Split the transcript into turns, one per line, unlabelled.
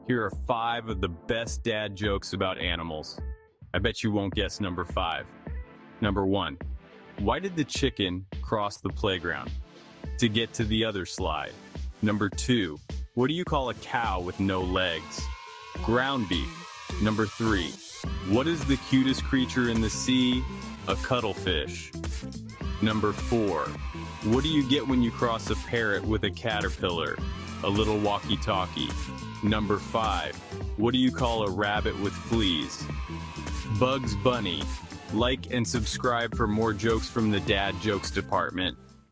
Here are 5 of the best dad jokes about animals. I bet you won't guess number 5. Number 1. Why did the chicken cross the playground? To get to the other slide. Number 2. What do you call a cow with no legs? Ground beef. Number 3. What is the cutest creature in the sea? A cuttlefish. Number 4. What do you get when you cross a parrot with a caterpillar? A little walkie-talkie. Number 5. What do you call a rabbit with fleas? Bugs Bunny. Like and subscribe for more jokes from the Dad Jokes department.